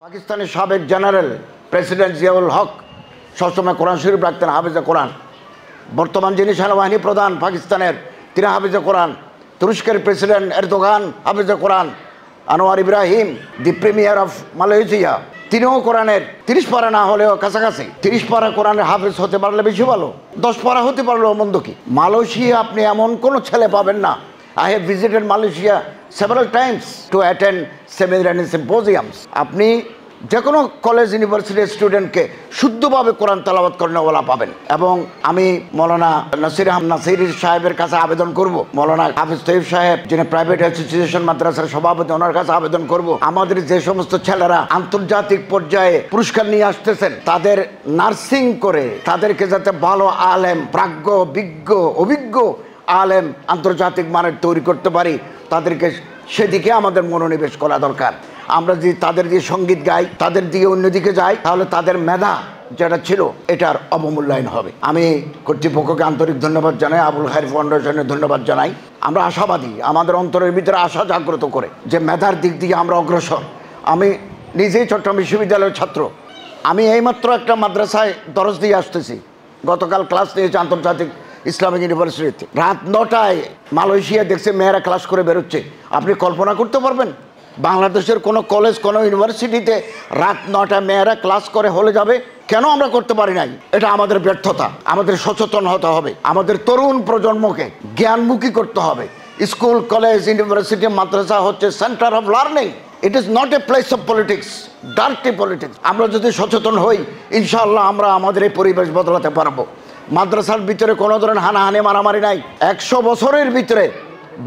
পাকিস্তানের সাবেক general president Ziaul হক সবসময় কোরআন শরীফ রাখতেন, হাফেজে কোরআন। বর্তমান যিনি সেনাবাহিনী প্রধান পাকিস্তানের, তিনি হাফেজে কোরআন। তুরস্কের প্রেসিডেন্ট এরদোগান হাফেজে কোরআন। Anwar Ibrahim, the premier of Malaysia, তিনিও কোরআনের 30 পারা না হলেও কাছাকাছি। 30 পারা কোরআনের হাফেজ হতে পারলে বেশি ভালো, 10 পারা হতে পারলেও মন্দ কি। মালয়েশিয়া আপনি এমন কোনো ছেলে পাবেন না। I have visited Malaysia several times to attend seminar and symposiums. আপনি যে কোনো কলেজ ইউনিভার্সিটির স্টুডেন্টকে শুদ্ধভাবে কোরআন তেলাওয়াত করেনওয়ালা পাবেন। এবং আমি মৌলানা নাসির আহমদ নাসিরি সাহেবের কাছে আবেদন করব, মৌলানা হাফিজ তৈয়ব সাহেব যিনি প্রাইভেট অ্যাসোসিয়েশন মাদ্রাসার সভাপতি, ওনার কাছে আবেদন করব, আমাদের যে সমস্ত ছেলেরা আন্তর্জাতিক পর্যায়ে পুরস্কার নিয়ে আসতেছেন তাদের নার্সিং করে তাদেরকে যাতে ভালো আলেম, প্রাজ্ঞ, বিজ্ঞ, অভিজ্ঞ আলেম আন্তর্জাতিক মানের তৈরি করতে পারি, তাদেরকে সেদিকে আমাদের মনোনিবেশ করা দরকার। আমরা যদি তাদের দিয়ে সঙ্গীত গাই, তাদের দিয়ে অন্যদিকে যাই, তাহলে তাদের মেধা যেটা ছিল এটার অবমূল্যায়ন হবে। আমি কর্তৃপক্ষকে আন্তরিক ধন্যবাদ জানাই, আবুল খায়ের ফাউন্ডেশনের ধন্যবাদ জানাই। আমরা আশাবাদী, আমাদের অন্তরের ভিতরে আশা জাগ্রত করে যে মেধার দিক দিয়ে আমরা অগ্রসর। আমি নিজেই চট্টগ্রাম বিশ্ববিদ্যালয়ের ছাত্র। আমি এইমাত্র একটা মাদ্রাসায় দরস দিয়ে আসতেছি, গতকাল ক্লাস নিয়েছে আন্তর্জাতিক ইসলামিক ইউনিভার্সিটিতে। রাত 9টায় মালয়েশিয়া দেখছে মেয়েরা ক্লাস করে বেরোচ্ছে। আপনি কল্পনা করতে পারবেন বাংলাদেশের কোনো কলেজ, কোনো ইউনিভার্সিটিতে রাত 9টায় মেয়েরা ক্লাস করে হলে যাবে? কেন আমরা করতে পারি নাই? এটা আমাদের ব্যর্থতা। আমাদের সচেতন হতে হবে, আমাদের তরুণ প্রজন্মকে জ্ঞানমুখী করতে হবে। স্কুল, কলেজ, ইউনিভার্সিটি, মাদ্রাসা হচ্ছে centre of learning. It is not a place of politics, dirty politics. আমরা যদি সচেতন হই, ইনশাআল্লাহ আমরা আমাদের এই পরিবেশ বদলাতে পারবো। মাদ্রাসার ভিতরে কোনো ধরনের হানাহানি, মারামারি নাই। 100 বছরের ভিতরে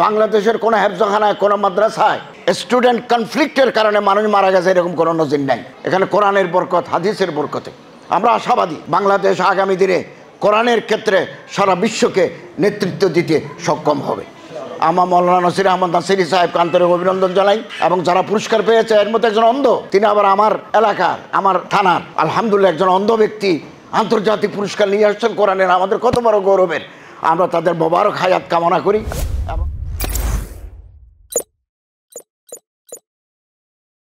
বাংলাদেশের কোনো হেফজখানায়, কোনো মাদ্রাসায় স্টুডেন্ট কনফ্লিক্টের কারণে মানুষ মারা গেছে এরকম কোনো নজির নাই। এখানে কোরআনের বরকত, হাদিসের বরকতে আমরা আশাবাদী বাংলাদেশ আগামী দিনে কোরআনের ক্ষেত্রে সারা বিশ্বকে নেতৃত্ব দিতে সক্ষম হবে। আমার মৌলানা নাসির আহমদ নাসিরি সাহেবকে আন্তরিক অভিনন্দন জানাই। এবং যারা পুরস্কার পেয়েছে এর মধ্যে একজন অন্ধ, তিনি আবার আমার এলাকার, আমার থানার, আলহামদুলিল্লাহ একজন অন্ধ ব্যক্তি আন্তর্জাতিক পুরস্কার নিয়ে আসছেন কোরআনের। আমাদের কত বড় গৌরবের। আমরা তাদের মোবারক হায়াত কামনা করি।